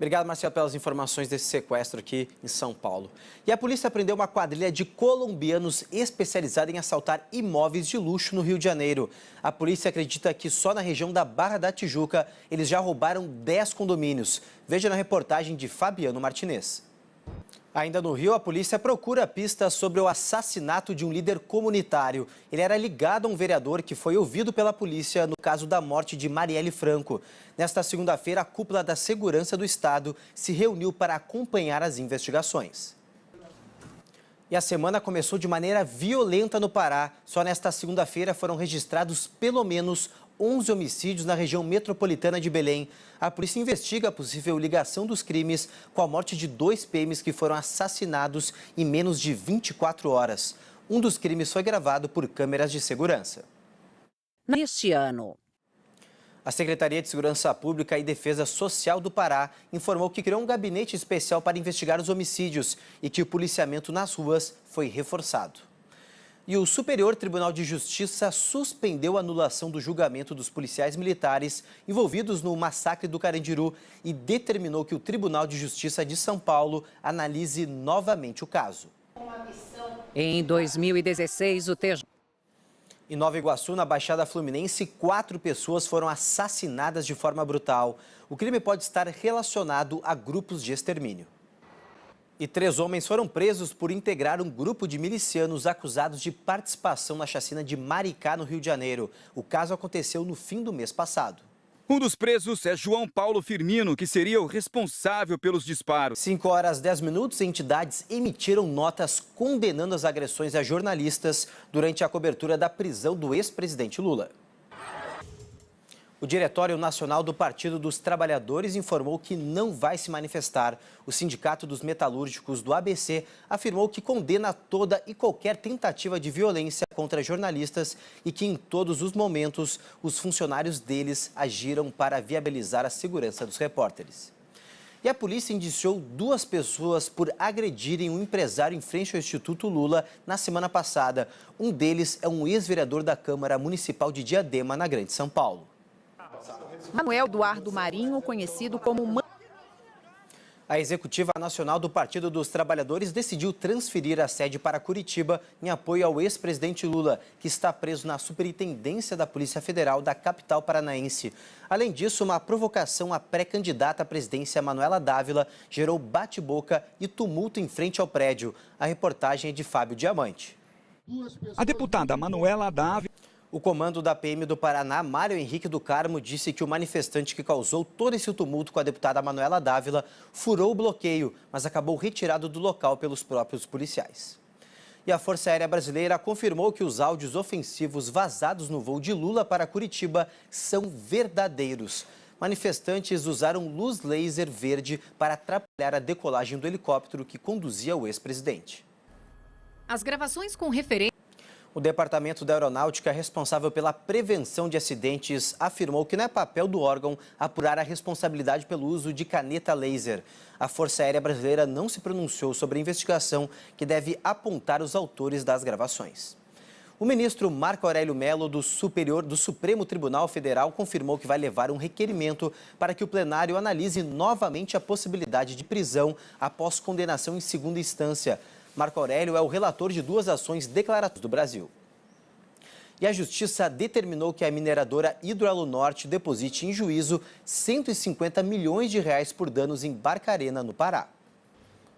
Obrigado, Marcelo, pelas informações desse sequestro aqui em São Paulo. E a polícia prendeu uma quadrilha de colombianos especializada em assaltar imóveis de luxo no Rio de Janeiro. A polícia acredita que só na região da Barra da Tijuca eles já roubaram 10 condomínios. Veja na reportagem de Fabiano Martinez. Ainda no Rio, a polícia procura pistas sobre o assassinato de um líder comunitário. Ele era ligado a um vereador que foi ouvido pela polícia no caso da morte de Marielle Franco. Nesta segunda-feira, a cúpula da Segurança do Estado se reuniu para acompanhar as investigações. E a semana começou de maneira violenta no Pará. Só nesta segunda-feira foram registrados pelo menos 11 homicídios na região metropolitana de Belém. A polícia investiga a possível ligação dos crimes com a morte de 2 PMs que foram assassinados em menos de 24 horas. Um dos crimes foi gravado por câmeras de segurança. Neste ano, a Secretaria de Segurança Pública e Defesa Social do Pará informou que criou um gabinete especial para investigar os homicídios e que o policiamento nas ruas foi reforçado. E o Superior Tribunal de Justiça suspendeu a anulação do julgamento dos policiais militares envolvidos no massacre do Carandiru e determinou que o Tribunal de Justiça de São Paulo analise novamente o caso. Em 2016, o TJ... Em Nova Iguaçu, na Baixada Fluminense, 4 pessoas foram assassinadas de forma brutal. O crime pode estar relacionado a grupos de extermínio. E 3 homens foram presos por integrar um grupo de milicianos acusados de participação na chacina de Maricá, no Rio de Janeiro. O caso aconteceu no fim do mês passado. Um dos presos é João Paulo Firmino, que seria o responsável pelos disparos. 5h10, entidades emitiram notas condenando as agressões a jornalistas durante a cobertura da prisão do ex-presidente Lula. O Diretório Nacional do Partido dos Trabalhadores informou que não vai se manifestar. O Sindicato dos Metalúrgicos do ABC afirmou que condena toda e qualquer tentativa de violência contra jornalistas e que em todos os momentos os funcionários deles agiram para viabilizar a segurança dos repórteres. E a polícia indiciou 2 pessoas por agredirem um empresário em frente ao Instituto Lula na semana passada. Um deles é um ex-vereador da Câmara Municipal de Diadema, na Grande São Paulo. Manuel Eduardo Marinho, conhecido como... A Executiva Nacional do Partido dos Trabalhadores decidiu transferir a sede para Curitiba em apoio ao ex-presidente Lula, que está preso na Superintendência da Polícia Federal da capital paranaense. Além disso, uma provocação à pré-candidata à presidência Manuela Dávila gerou bate-boca e tumulto em frente ao prédio. A reportagem é de Fábio Diamante. A deputada Manuela Dávila... O comando da PM do Paraná, Mário Henrique do Carmo, disse que o manifestante que causou todo esse tumulto com a deputada Manuela Dávila furou o bloqueio, mas acabou retirado do local pelos próprios policiais. E a Força Aérea Brasileira confirmou que os áudios ofensivos vazados no voo de Lula para Curitiba são verdadeiros. Manifestantes usaram luz laser verde para atrapalhar a decolagem do helicóptero que conduzia o ex-presidente. As gravações com referência... O Departamento da Aeronáutica, responsável pela prevenção de acidentes, afirmou que não é papel do órgão apurar a responsabilidade pelo uso de caneta laser. A Força Aérea Brasileira não se pronunciou sobre a investigação que deve apontar os autores das gravações. O ministro Marco Aurélio Mello, do Supremo Tribunal Federal, confirmou que vai levar um requerimento para que o plenário analise novamente a possibilidade de prisão após condenação em segunda instância. Marco Aurélio é o relator de 2 ações declaratórias do Brasil. E a Justiça determinou que a mineradora Hidroalunorte deposite em juízo 150 milhões de reais por danos em Barcarena, no Pará.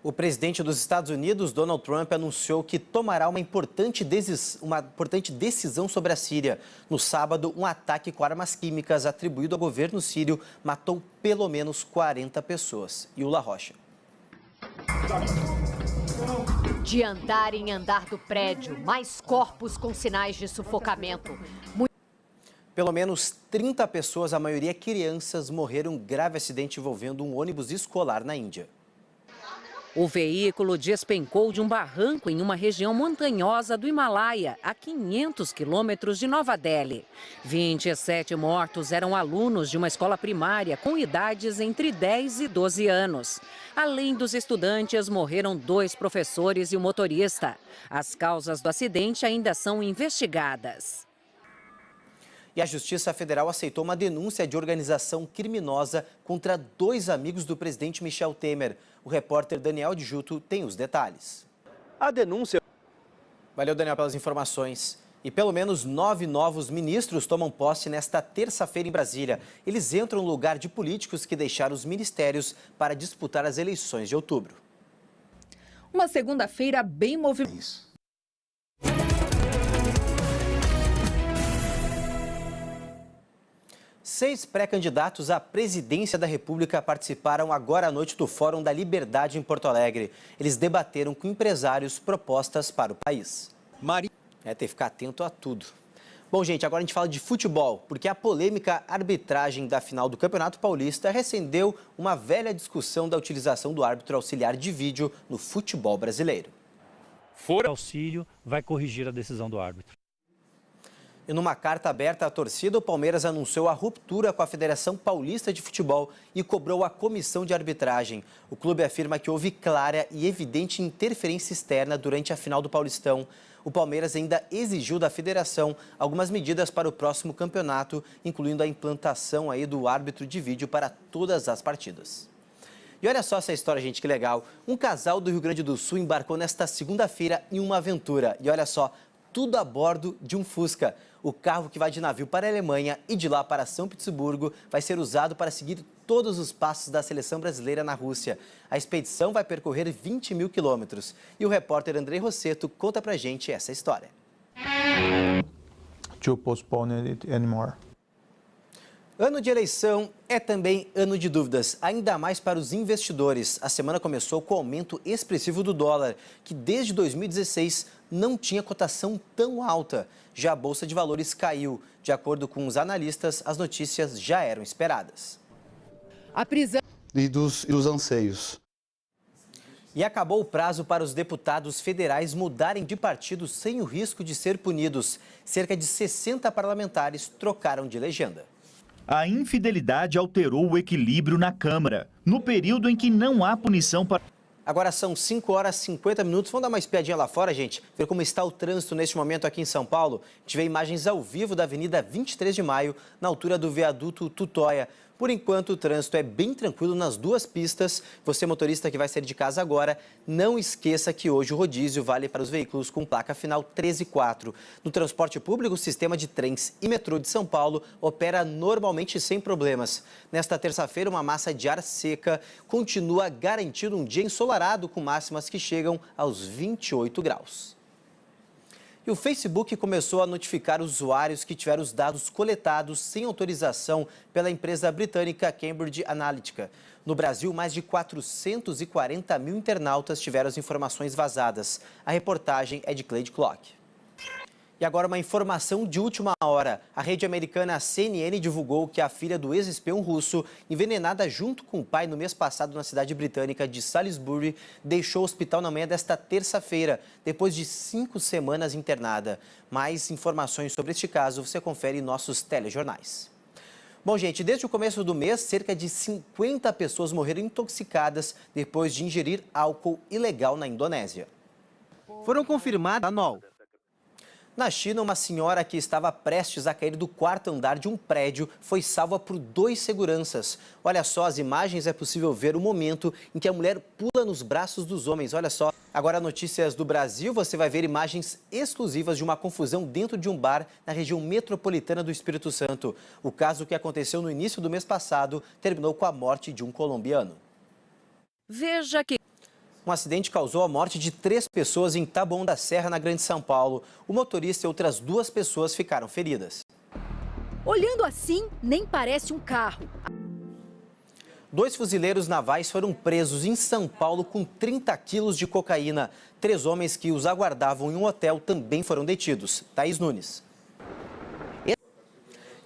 O presidente dos Estados Unidos, Donald Trump, anunciou que tomará uma importante decisão sobre a Síria. No sábado, um ataque com armas químicas atribuído ao governo sírio matou pelo menos 40 pessoas. Yula Rocha. De andar em andar do prédio, mais corpos com sinais de sufocamento. Pelo menos 30 pessoas, a maioria crianças, morreram em um grave acidente envolvendo um ônibus escolar na Índia. O veículo despencou de um barranco em uma região montanhosa do Himalaia, a 500 quilômetros de Nova Delhi. 27 mortos eram alunos de uma escola primária com idades entre 10 e 12 anos. Além dos estudantes, morreram 2 professores e o motorista. As causas do acidente ainda são investigadas. E a Justiça Federal aceitou uma denúncia de organização criminosa contra 2 amigos do presidente Michel Temer. O repórter Daniel Djuto tem os detalhes. A denúncia... Valeu, Daniel, pelas informações. E pelo menos 9 novos ministros tomam posse nesta terça-feira em Brasília. Eles entram no lugar de políticos que deixaram os ministérios para disputar as eleições de outubro. Uma segunda-feira bem movimentada. 6 pré-candidatos à presidência da República participaram agora à noite do Fórum da Liberdade em Porto Alegre. Eles debateram com empresários propostas para o país. Tem que ficar atento a tudo. Bom, gente, agora a gente fala de futebol, porque a polêmica arbitragem da final do Campeonato Paulista reacendeu uma velha discussão da utilização do árbitro auxiliar de vídeo no futebol brasileiro. O auxílio vai corrigir a decisão do árbitro. E numa carta aberta à torcida, o Palmeiras anunciou a ruptura com a Federação Paulista de Futebol e cobrou a comissão de arbitragem. O clube afirma que houve clara e evidente interferência externa durante a final do Paulistão. O Palmeiras ainda exigiu da federação algumas medidas para o próximo campeonato, incluindo a implantação aí do árbitro de vídeo para todas as partidas. E olha só essa história, gente, que legal. Um casal do Rio Grande do Sul embarcou nesta segunda-feira em uma aventura. E olha só, tudo a bordo de um Fusca. O carro que vai de navio para a Alemanha e de lá para São Petersburgo vai ser usado para seguir todos os passos da seleção brasileira na Rússia. A expedição vai percorrer 20 mil quilômetros. E o repórter Andrei Rosseto conta pra gente essa história. To postpone it anymore. Ano de eleição é também ano de dúvidas, ainda mais para os investidores. A semana começou com o aumento expressivo do dólar, que desde 2016 não tinha cotação tão alta. Já a Bolsa de Valores caiu. De acordo com os analistas, as notícias já eram esperadas. A prisão e dos anseios. E acabou o prazo para os deputados federais mudarem de partido sem o risco de ser punidos. Cerca de 60 parlamentares trocaram de legenda. A infidelidade alterou o equilíbrio na Câmara, no período em que não há punição para... Agora são 5 horas e 50 minutos. Vamos dar uma espiadinha lá fora, gente? Ver como está o trânsito neste momento aqui em São Paulo. A gente vê imagens ao vivo da Avenida 23 de Maio, na altura do viaduto Tutóia. Por enquanto, o trânsito é bem tranquilo nas 2 pistas. Você, motorista que vai sair de casa agora, não esqueça que hoje o rodízio vale para os veículos com placa final 134. No transporte público, o sistema de trens e metrô de São Paulo opera normalmente sem problemas. Nesta terça-feira, uma massa de ar seca continua garantindo um dia ensolarado com máximas que chegam aos 28 graus. E o Facebook começou a notificar usuários que tiveram os dados coletados sem autorização pela empresa britânica Cambridge Analytica. No Brasil, mais de 440 mil internautas tiveram as informações vazadas. A reportagem é de Cleide Clock. E agora uma informação de última hora. A rede americana CNN divulgou que a filha do ex-espião russo, envenenada junto com o pai no mês passado na cidade britânica de Salisbury, deixou o hospital na manhã desta terça-feira, depois de 5 semanas internada. Mais informações sobre este caso você confere em nossos telejornais. Bom, gente, desde o começo do mês, cerca de 50 pessoas morreram intoxicadas depois de ingerir álcool ilegal na Indonésia. Foram confirmadas anual. Na China, uma senhora que estava prestes a cair do 4º andar de um prédio foi salva por 2 seguranças. Olha só, as imagens é possível ver o momento em que a mulher pula nos braços dos homens. Olha só. Agora, notícias do Brasil, você vai ver imagens exclusivas de uma confusão dentro de um bar na região metropolitana do Espírito Santo. O caso que aconteceu no início do mês passado terminou com a morte de um colombiano. Veja que... Um acidente causou a morte de 3 pessoas em Taboão da Serra, na Grande São Paulo. O motorista e outras 2 pessoas ficaram feridas. Olhando assim, nem parece um carro. 2 fuzileiros navais foram presos em São Paulo com 30 quilos de cocaína. 3 homens que os aguardavam em um hotel também foram detidos. Thaís Nunes.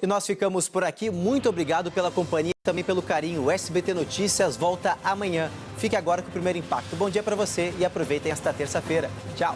E nós ficamos por aqui. Muito obrigado pela companhia e também pelo carinho. O SBT Notícias volta amanhã. Fique agora com o Primeiro Impacto. Bom dia para você e aproveitem esta terça-feira. Tchau.